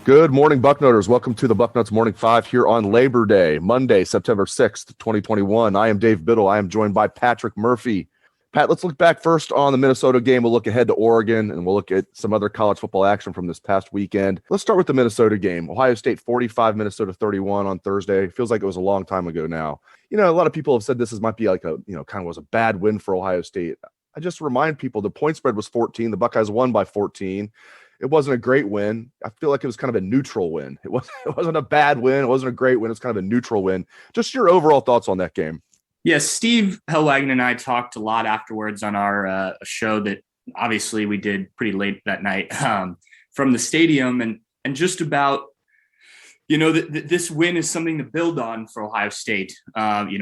Good morning, Bucknutters. Welcome to the Bucknuts Morning Five here on Labor Day, Monday, September 6th, 2021. I am Dave Biddle. I am joined by Patrick Murphy. Pat, let's look back first on the Minnesota game. We'll look ahead to Oregon, and we'll look at some other college football action from this past weekend. Let's start with the Minnesota game. Ohio State 45, Minnesota 31 on Thursday. Feels like it was a long time ago now. A lot of people have said this might be like kind of was a bad win for Ohio State. I just remind people the point spread was 14. The Buckeyes won by 14. It wasn't a great win. I feel like it was kind of a neutral win. It wasn't a bad win. It wasn't a great win. It's kind of a neutral win. Just your overall thoughts on that game. Yeah, Steve Hellwagon and I talked a lot afterwards on our show that obviously we did pretty late that night from the stadium and just about, this win is something to build on for Ohio State.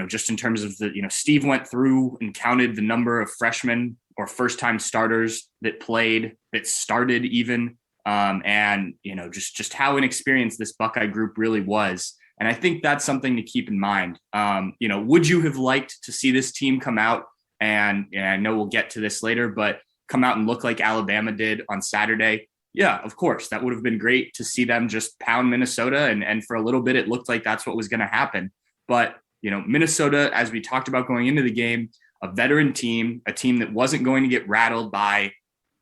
Just in terms of Steve went through and counted the number of freshmen or first-time starters that played, that started even, and just how inexperienced this Buckeye group really was. And I think that's something to keep in mind. Would you have liked to see this team come out and I know we'll get to this later, but come out and look like Alabama did on Saturday? Yeah, of course. That would have been great to see them just pound Minnesota. And for a little bit, it looked like that's what was going to happen. But, Minnesota, as we talked about going into the game, a veteran team, a team that wasn't going to get rattled by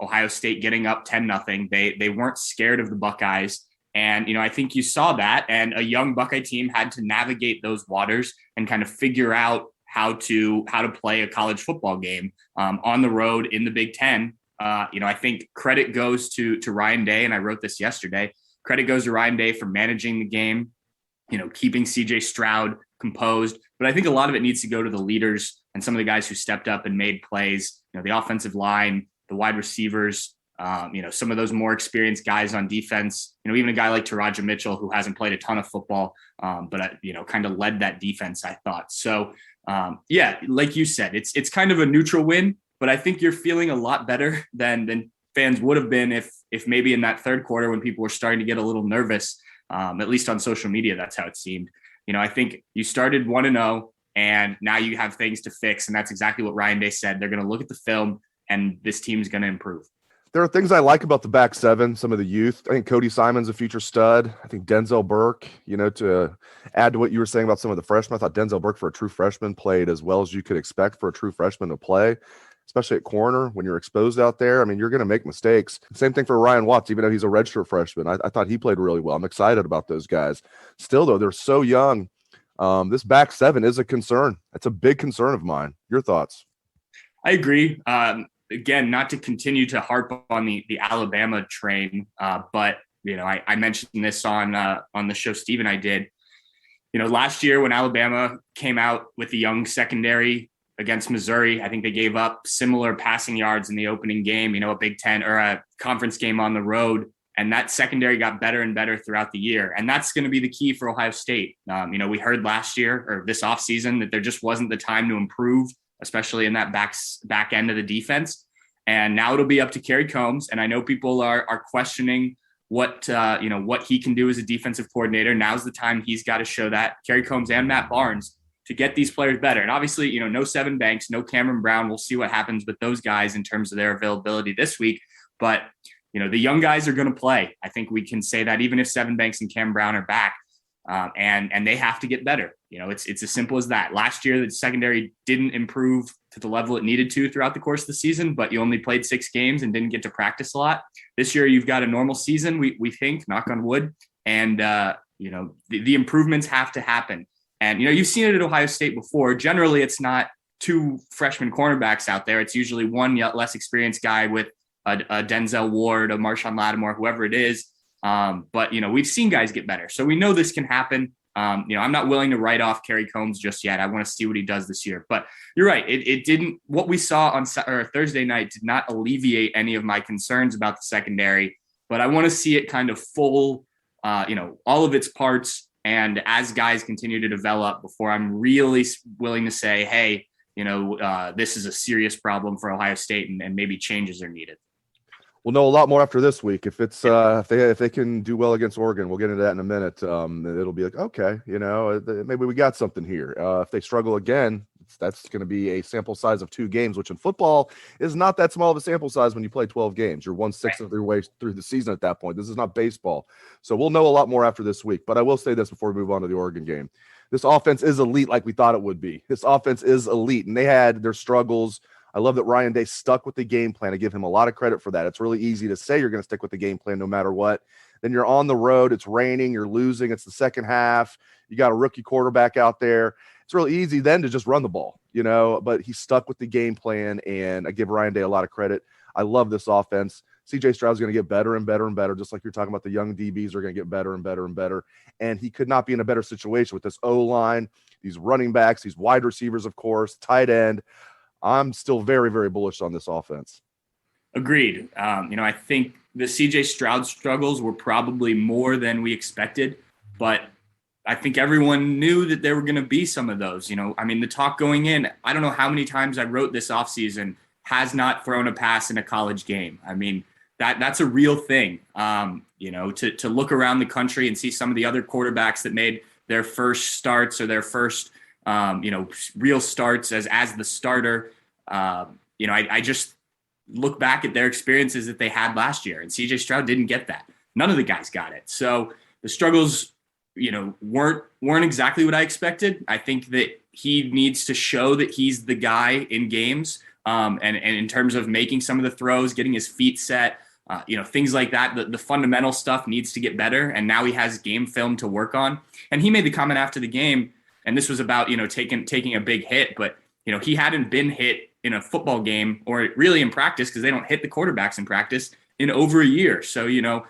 Ohio State getting up 10-0. They weren't scared of the Buckeyes. And, I think you saw that. And a young Buckeye team had to navigate those waters and kind of figure out how to play a college football game on the road in the Big Ten. I think credit goes to Ryan Day, and I wrote this yesterday. Credit goes to Ryan Day for managing the game, keeping CJ Stroud composed. But I think a lot of it needs to go to the leaders and some of the guys who stepped up and made plays, the offensive line, the wide receivers, some of those more experienced guys on defense, even a guy like Taraja Mitchell, who hasn't played a ton of football, but kind of led that defense, I thought. So, like you said, it's kind of a neutral win, but I think you're feeling a lot better than fans would have been if maybe in that third quarter when people were starting to get a little nervous, at least on social media, that's how it seemed. I think you started 1-0 and now you have things to fix. And that's exactly what Ryan Day said. They're going to look at the film and this team's going to improve. There are things I like about the back seven, some of the youth. I think Cody Simon's a future stud. I think Denzel Burke, to add to what you were saying about some of the freshmen, I thought Denzel Burke for a true freshman played as well as you could expect for a true freshman to play, especially at corner when you're exposed out there. I mean, you're going to make mistakes. Same thing for Ryan Watts, even though he's a redshirt freshman. I thought he played really well. I'm excited about those guys. Still, though, they're so young. This back seven is a concern. It's a big concern of mine. Your thoughts? I agree. Again, not to continue to harp on the Alabama train, but I mentioned this on the show Steve and I did. Last year when Alabama came out with the young secondary against Missouri, I think they gave up similar passing yards in the opening game. A Big Ten or a conference game on the road, and that secondary got better and better throughout the year. And that's going to be the key for Ohio State. We heard last year or this offseason that there just wasn't the time to improve, especially in that back end of the defense. And now it'll be up to Kerry Combs. And I know people are questioning what he can do as a defensive coordinator. Now's the time he's got to show that. Kerry Combs and Matt Barnes to get these players better. And obviously, no Sevyn Banks, no Cameron Brown. We'll see what happens with those guys in terms of their availability this week. But, the young guys are going to play. I think we can say that even if Sevyn Banks and Cam Brown are back, and they have to get better. It's as simple as that. Last year, the secondary didn't improve to the level it needed to throughout the course of the season, but you only played 6 games and didn't get to practice a lot. This year, you've got a normal season, we think, knock on wood, and the improvements have to happen. And you've seen it at Ohio State before. Generally, it's not 2 freshman cornerbacks out there. It's usually one less experienced guy with a Denzel Ward, a Marshawn Lattimore, whoever it is. But we've seen guys get better. So we know this can happen. I'm not willing to write off Kerry Combs just yet. I want to see what he does this year. But you're right. It didn't. What we saw on Thursday night did not alleviate any of my concerns about the secondary. But I want to see it kind of full, all of its parts And as guys continue to develop, before I'm really willing to say, hey, this is a serious problem for Ohio State, and maybe changes are needed. We'll know a lot more after this week. If it's if they can do well against Oregon, we'll get into that in a minute. It'll be like, okay, maybe we got something here. If they struggle again, that's going to be a sample size of 2 games, which in football is not that small of a sample size when you play 12 games. You're 1/6 of your way through the season at that point. This is not baseball. So we'll know a lot more after this week. But I will say this before we move on to the Oregon game. This offense is elite like we thought it would be. This offense is elite, and they had their struggles. I love that Ryan Day stuck with the game plan. I give him a lot of credit for that. It's really easy to say you're going to stick with the game plan no matter what. Then you're on the road. It's raining. You're losing. It's the second half. You got a rookie quarterback out there. It's really easy then to just run the ball, but he stuck with the game plan, and I give Ryan Day a lot of credit. I love this offense. CJ Stroud's going to get better and better and better, just like you're talking about. The young DBs are going to get better and better and better, and he could not be in a better situation with this O-line, these running backs, these wide receivers, of course, tight end. I'm still very, very bullish on this offense. Agreed. I think the CJ Stroud struggles were probably more than we expected, but I think everyone knew that there were going to be some of those. The talk going in, I don't know how many times I wrote this offseason, has not thrown a pass in a college game. That's a real thing. To look around the country and see some of the other quarterbacks that made their first starts or their first real starts as the starter. I just look back at their experiences that they had last year, and CJ Stroud didn't get that. None of the guys got it. So the struggles, weren't exactly what I expected. I think that he needs to show that he's the guy in games, and in terms of making some of the throws, getting his feet set, things like that. The fundamental stuff needs to get better, and now he has game film to work on. And he made the comment after the game, and this was about, taking a big hit, but, he hadn't been hit in a football game or really in practice, because they don't hit the quarterbacks in practice, in over a year. So,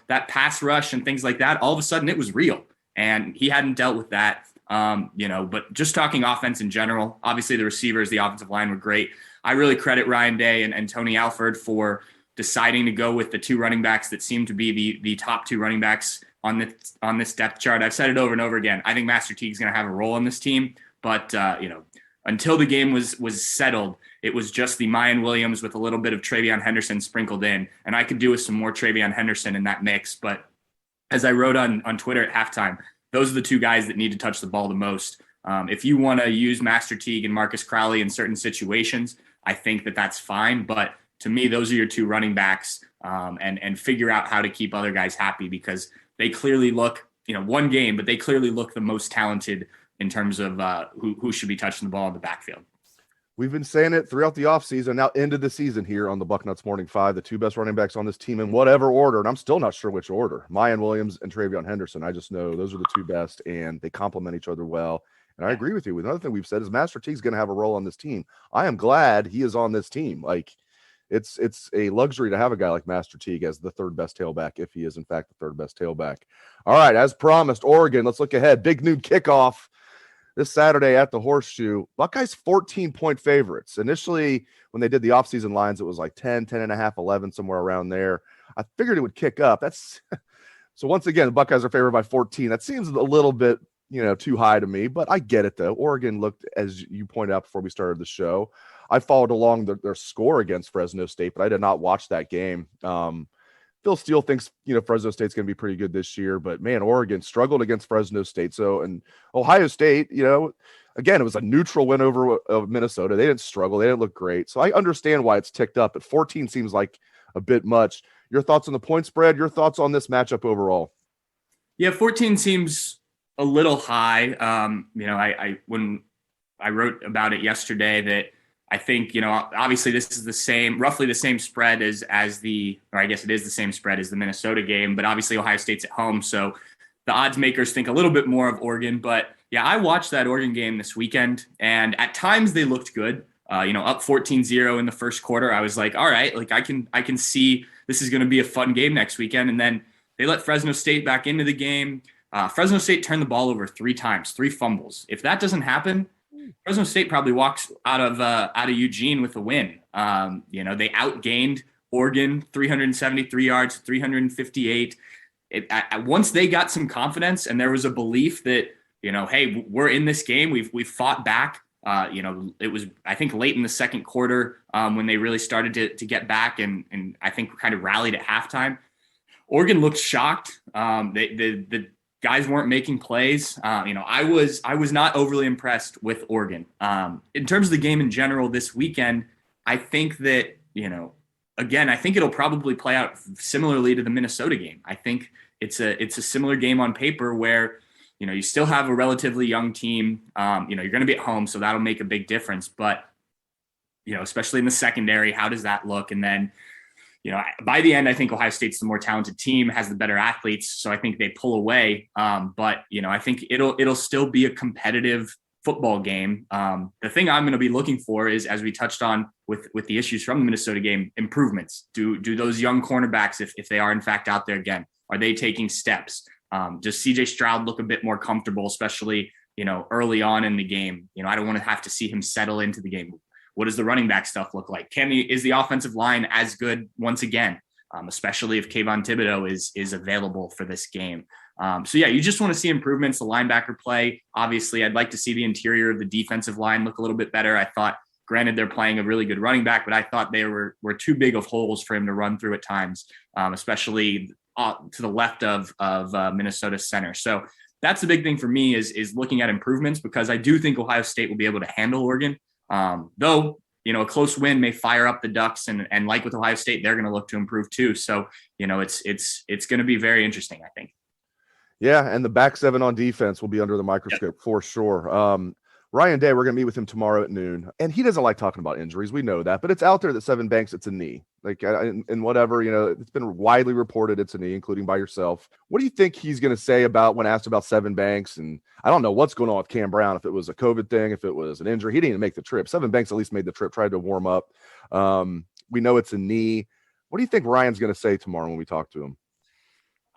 that pass rush and things like that, all of a sudden it was real, and he hadn't dealt with that. But just talking offense in general, obviously the receivers, the offensive line were great. I really credit Ryan Day and Tony Alford for deciding to go with the 2 running backs that seem to be the top 2 running backs on this depth chart. I've said it over and over again. I think Master Teague's going to have a role on this team, but until the game was settled, it was just the Mayan Williams with a little bit of Travion Henderson sprinkled in, and I could do with some more Travion Henderson in that mix. But as I wrote on Twitter at halftime, those are the 2 guys that need to touch the ball the most. If you want to use Master Teague and Marcus Crowley in certain situations, I think that's fine. But to me, those are your 2 running backs, and figure out how to keep other guys happy, because they clearly look, one game, but they clearly look the most talented in terms of who should be touching the ball in the backfield. We've been saying it throughout the offseason, now into the season here on the Bucknuts Morning 5, the 2 best running backs on this team in whatever order, and I'm still not sure which order, Mayan Williams and Travion Henderson. I just know those are the 2 best, and they complement each other well. And I agree with you. Another thing we've said is Master Teague's going to have a role on this team. I am glad he is on this team. Like, it's a luxury to have a guy like Master Teague as the 3rd best tailback, if he is in fact the 3rd best tailback. All right, as promised, Oregon, let's look ahead. Big noon kickoff this Saturday at the Horseshoe. Buckeyes 14-point favorites. Initially, when they did the offseason lines, it was like 10, 10.5, 11, somewhere around there. I figured it would kick up. So once again, the Buckeyes are favored by 14. That seems a little bit, too high to me, but I get it though. Oregon looked, as you pointed out before we started the show, I followed along their score against Fresno State, but I did not watch that game. Phil Steele thinks, Fresno State's going to be pretty good this year, but man, Oregon struggled against Fresno State. So, and Ohio State, again, it was a neutral win over Minnesota. They didn't struggle. They didn't look great. So I understand why it's ticked up, but 14 seems like a bit much. Your thoughts on the point spread, your thoughts on this matchup overall? Yeah, 14 seems a little high. When I wrote about it yesterday, that I think, obviously this is roughly the same spread as I guess it is the same spread as the Minnesota game, but obviously Ohio State's at home. So the odds makers think a little bit more of Oregon, but yeah, I watched that Oregon game this weekend, and at times they looked good. Up 14-0 in the first quarter. I was like, all right, like I can see this is going to be a fun game next weekend. And then they let Fresno State back into the game. Fresno State turned the ball over 3 times, 3 fumbles. If that doesn't happen, Fresno State probably walks out of Eugene with a win. They outgained Oregon 373 yards, 358. once they got some confidence and there was a belief that, hey, we're in this game. We've fought back. It was, I think, late in the second quarter when they really started to get back and I think kind of rallied at halftime. Oregon looked shocked. The guys weren't making plays. I was not overly impressed with Oregon. In terms of the game in general this weekend, I think that, again, I think it'll probably play out similarly to the Minnesota game. I think it's a similar game on paper where, you still have a relatively young team. You're going to be at home, so that'll make a big difference. But, especially in the secondary, how does that look? And then, by the end, I think Ohio State's the more talented team, has the better athletes. So I think they pull away. But, I think it'll still be a competitive football game. The thing I'm going to be looking for is, as we touched on with the issues from the Minnesota game, improvements. Do those young cornerbacks, if they are in fact out there again, are they taking steps? Does CJ Stroud look a bit more comfortable, especially, early on in the game? I don't want to have to see him settle into the game. What does the running back stuff look like? Is the offensive line as good once again, especially if Kayvon Thibodeau is available for this game? You just want to see improvements. The linebacker play, obviously, I'd like to see the interior of the defensive line look a little bit better. I thought, granted, they're playing a really good running back, but I thought they were too big of holes for him to run through at times, especially to the left of Minnesota center. So that's the big thing for me is looking at improvements, because I do think Ohio State will be able to handle Oregon. Though, a close win may fire up the Ducks, and like with Ohio State, they're going to look to improve too. So, it's going to be very interesting, I think. Yeah, and the back seven on defense will be under the microscope for sure. Ryan Day, we're going to meet with him tomorrow at noon, and he doesn't like talking about injuries. We know that, but it's out there that Sevyn Banks, it's a knee. And whatever, it's been widely reported it's a knee, including by yourself. What do you think he's going to say about when asked about Sevyn Banks? And I don't know what's going on with Cam Brown, if it was a COVID thing, if it was an injury. He didn't even make the trip. Sevyn Banks at least made the trip, tried to warm up. We know it's a knee. What do you think Ryan's going to say tomorrow when we talk to him?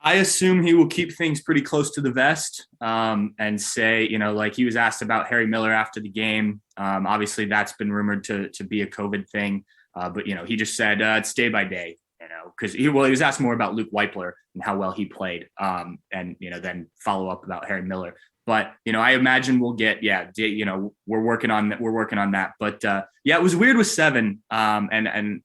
I assume he will keep things pretty close to the vest and say, like he was asked about Harry Miller after the game. Obviously, that's been rumored to be a COVID thing. But, he just said it's day by day, because he was asked more about Luke Weipler and how well he played and, then follow up about Harry Miller. But, I imagine we'll get, we're working on that. But, it was weird with Sevyn. And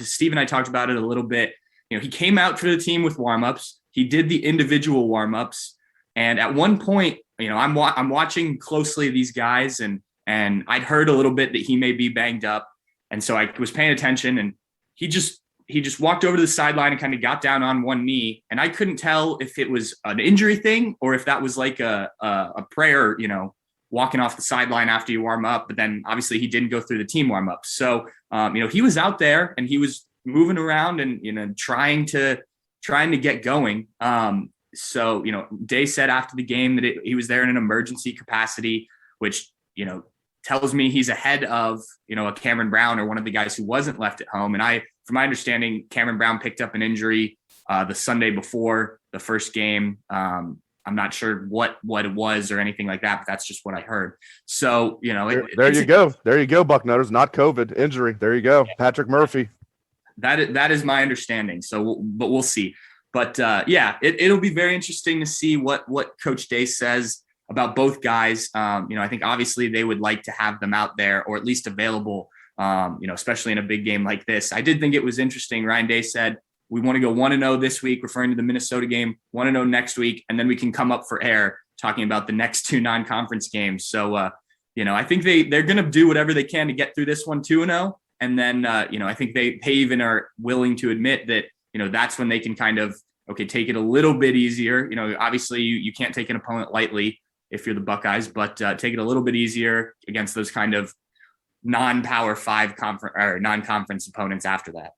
Steve and I talked about it a little bit. He came out for the team with warmups. He did the individual warmups, and at one point, I'm watching closely these guys, and I'd heard a little bit that he may be banged up, and so I was paying attention. And he just walked over to the sideline and kind of got down on one knee, and I couldn't tell if it was an injury thing or if that was like a prayer, walking off the sideline after you warm up. But then obviously he didn't go through the team warmups, so he was out there and he was moving around and trying to get going. So Day said after the game that he was there in an emergency capacity, which tells me he's ahead of a Cameron Brown or one of the guys who wasn't left at home. And from my understanding, Cameron Brown picked up an injury the Sunday before the first game. I'm not sure what it was or anything like that, but that's just what I heard. So there you go, Bucknutters, not COVID, injury. There you go, Patrick Murphy. That is my understanding. So, but we'll see. But it'll be very interesting to see what Coach Day says about both guys. I think obviously they would like to have them out there or at least available. Especially in a big game like this. I did think it was interesting. Ryan Day said we want to go 1-0 this week, referring to the Minnesota game. 1-0 next week, and then we can come up for air talking about the next two non-conference games. So, I think they're going to do whatever they can to get through this one 2-0. And then, I think they even are willing to admit that, that's when they can kind of, take it a little bit easier. Obviously you can't take an opponent lightly if you're the Buckeyes, but take it a little bit easier against those kind of non-Power 5 conference or non-conference opponents after that.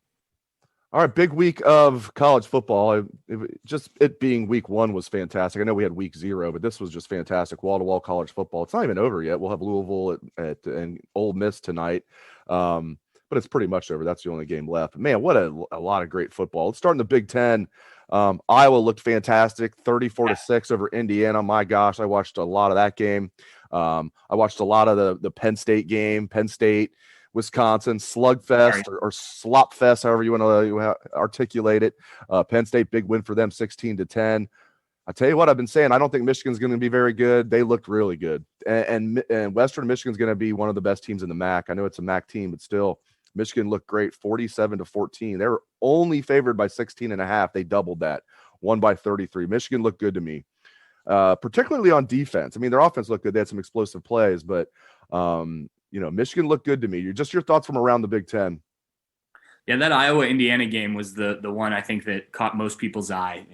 All right, big week of college football. It being week 1 was fantastic. I know we had week 0, but this was just fantastic. Wall-to-wall college football. It's not even over yet. We'll have Louisville and Ole Miss tonight. But it's pretty much over. That's the only game left. Man, what a lot of great football. Let's start in the Big Ten. Iowa looked fantastic, 34-6 over Indiana. My gosh, I watched a lot of that game. I watched a lot of the Penn State game. Penn State Wisconsin, slugfest or slop fest, however you want to articulate it. Penn State, big win for them, 16-10. I tell you what, I've been saying, I don't think Michigan's going to be very good. They looked really good. And Western Michigan's going to be one of the best teams in the MAC. I know it's a MAC team, but still, Michigan looked great, 47-14. They were only favored by 16.5. They doubled that, won by 33. Michigan looked good to me, particularly on defense. I mean, their offense looked good. They had some explosive plays, but, Michigan looked good to me. Just your thoughts from around the Big Ten. Yeah, that Iowa-Indiana game was the one I think that caught most people's eye.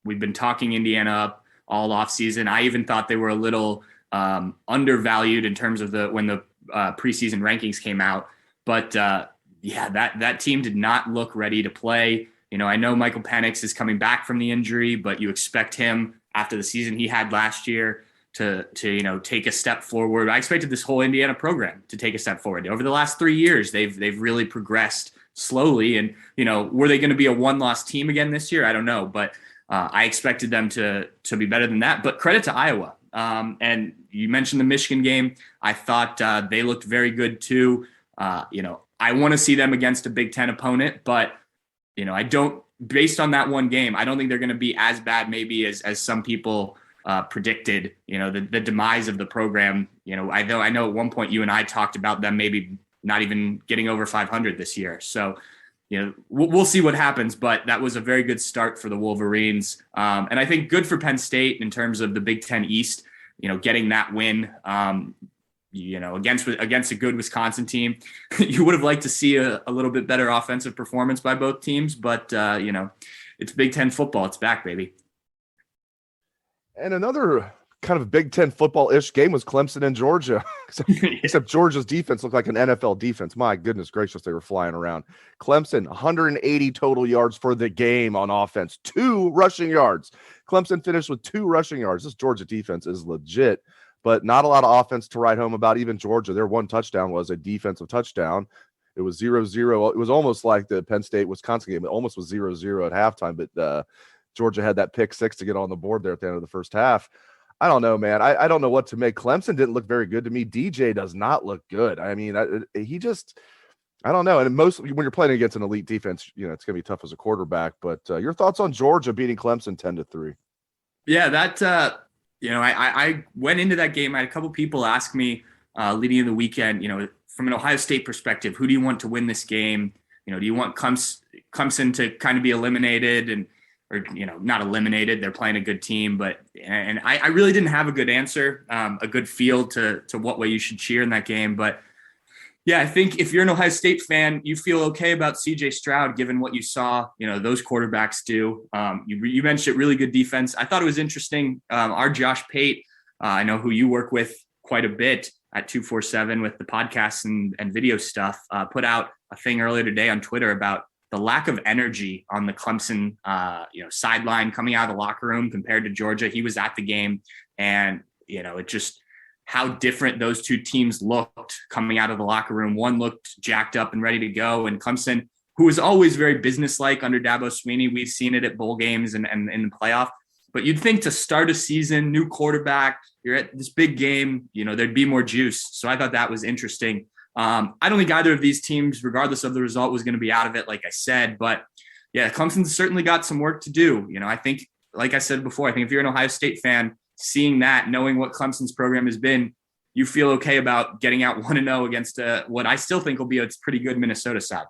We've been talking Indiana up all offseason. I even thought they were a little undervalued in terms of when the preseason rankings came out. But that team did not look ready to play. I know Michael Penix is coming back from the injury, but you expect him after the season he had last year to take a step forward. I expected this whole Indiana program to take a step forward. Over the last 3 years, they've really progressed slowly. And, were they going to be a one-loss team again this year? I don't know, but I expected them to be better than that, but credit to Iowa. And you mentioned the Michigan game. I thought they looked very good too. I want to see them against a Big Ten opponent, but I don't, based on that one game, I don't think they're going to be as bad maybe as some people predicted. The demise of the program. I know at one point you and I talked about them maybe not even getting over 500 this year. So we'll see what happens, but that was a very good start for the Wolverines. And I think good for Penn State in terms of the Big Ten East, getting that win, against a good Wisconsin team. You would have liked to see a little bit better offensive performance by both teams, but it's Big Ten football. It's back, baby. And another kind of Big Ten football-ish game was Clemson and Georgia, except Georgia's defense looked like an NFL defense. My goodness gracious, they were flying around. Clemson, 180 total yards for the game on offense, 2 rushing yards. Clemson finished with 2 rushing yards. This Georgia defense is legit, but not a lot of offense to write home about. Even Georgia, their one touchdown was a defensive touchdown. It was 0-0. It was almost like the Penn State-Wisconsin game. It almost was 0-0 at halftime, but Georgia had that pick 6 to get on the board there at the end of the first half. I don't know, man. I don't know what to make. Clemson didn't look very good to me. DJ does not look good. I mean, I don't know. And when you're playing against an elite defense, it's going to be tough as a quarterback. But your thoughts on Georgia beating Clemson 10-3? Yeah, that I went into that game. I had a couple people ask me leading in the weekend, from an Ohio State perspective, who do you want to win this game? Do you want Clemson to kind of be eliminated or not eliminated? They're playing a good team, and I really didn't have a good answer, a good feel to what way you should cheer in that game. But yeah, I think if you're an Ohio State fan, you feel okay about CJ Stroud, given what you saw, those quarterbacks do. You mentioned it, really good defense. I thought it was interesting. Our Josh Pate, I know who you work with quite a bit at 247 with the podcasts and video stuff, put out a thing earlier today on Twitter about the lack of energy on the Clemson, sideline coming out of the locker room compared to Georgia. He was at the game, and it just how different those two teams looked coming out of the locker room. One looked jacked up and ready to go, and Clemson, who was always very businesslike under Dabo Swinney, we've seen it at bowl games and in the playoff. But you'd think to start a season, new quarterback, you're at this big game, there'd be more juice. So I thought that was interesting. I don't think either of these teams, regardless of the result, was going to be out of it, like I said. But yeah, Clemson's certainly got some work to do. I think, like I said before, I think if you're an Ohio State fan, seeing that, knowing what Clemson's program has been, you feel okay about getting out 1-0 against what I still think will be a pretty good Minnesota side.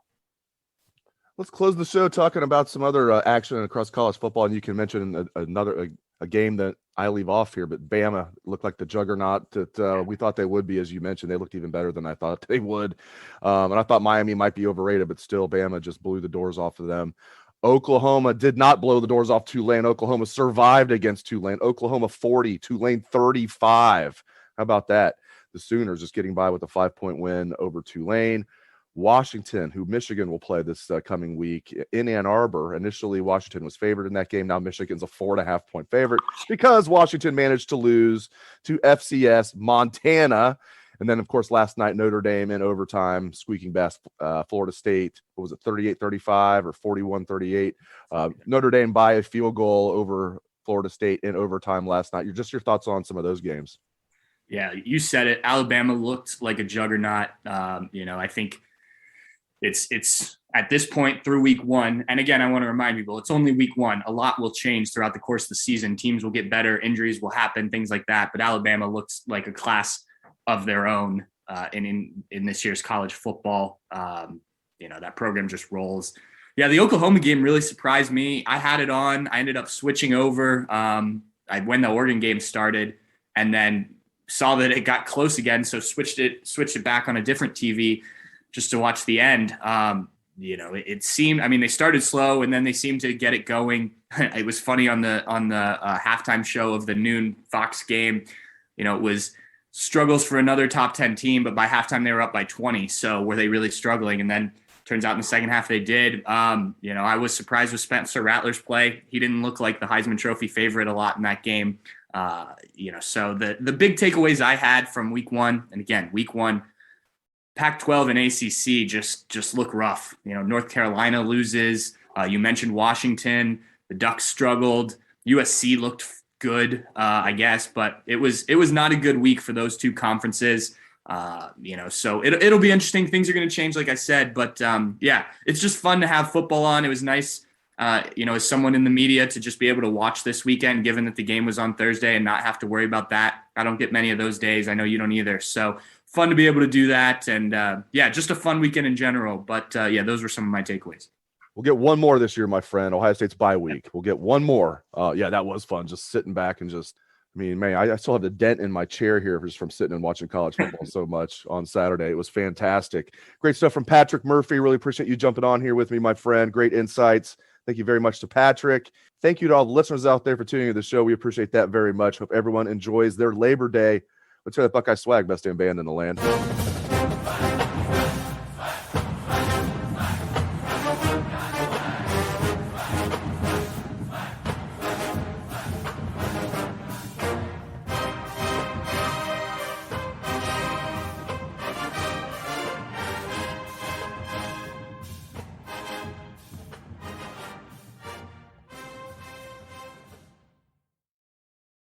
Let's close the show talking about some other action across college football, and you can mention a game that I leave off here, but Bama looked like the juggernaut that we thought they would be. As you mentioned, they looked even better than I thought they would. And I thought Miami might be overrated, but still Bama just blew the doors off of them. Oklahoma did not blow the doors off Tulane. Oklahoma survived against Tulane. Oklahoma 40, Tulane 35. How about that? The Sooners just getting by with a 5-point win over Tulane. Washington, who Michigan will play this coming week in Ann Arbor. Initially, Washington was favored in that game. Now Michigan's a 4.5-point favorite because Washington managed to lose to FCS Montana. And then, of course, last night, Notre Dame in overtime, squeaking past Florida State. What was it, 38-35 or 41-38? Notre Dame by a field goal over Florida State in overtime last night. Your thoughts on some of those games? Yeah, you said it. Alabama looked like a juggernaut. I think it's at this point through week one. And again, I want to remind people, it's only week one. A lot will change throughout the course of the season. Teams will get better, injuries will happen, things like that. But Alabama looks like a class of their own in this year's college football. That program just rolls. Yeah, the Oklahoma game really surprised me. I had it on. I ended up switching over when the Oregon game started, and then saw that it got close again, so switched it back on a different TV just to watch the end. It seemed, they started slow and then they seemed to get it going. It was funny on the halftime show of the noon Fox game. It was struggles for another top 10 team, but by halftime they were up by 20. So were they really struggling? And then turns out in the second half they did. I was surprised with Spencer Rattler's play. He didn't look like the Heisman Trophy favorite a lot in that game. So the big takeaways I had from week one, and again, week one, Pac-12 and ACC just look rough. North Carolina loses. You mentioned Washington. The Ducks struggled. USC looked good, I guess, but it was not a good week for those two conferences. So it'll be interesting. Things are going to change, like I said, but it's just fun to have football on. It was nice, as someone in the media to just be able to watch this weekend, given that the game was on Thursday and not have to worry about that. I don't get many of those days. I know you don't either. So fun to be able to do that. And just a fun weekend in general. But those were some of my takeaways. We'll get one more this year, my friend. Ohio State's bye week. We'll get one more. That was fun. Just sitting back and I still have the dent in my chair here just from sitting and watching college football so much on Saturday. It was fantastic. Great stuff from Patrick Murphy. Really appreciate you jumping on here with me, my friend. Great insights. Thank you very much to Patrick. Thank you to all the listeners out there for tuning into the show. We appreciate that very much. Hope everyone enjoys their Labor Day. Let's hear that Buckeye swag, best damn band in the land.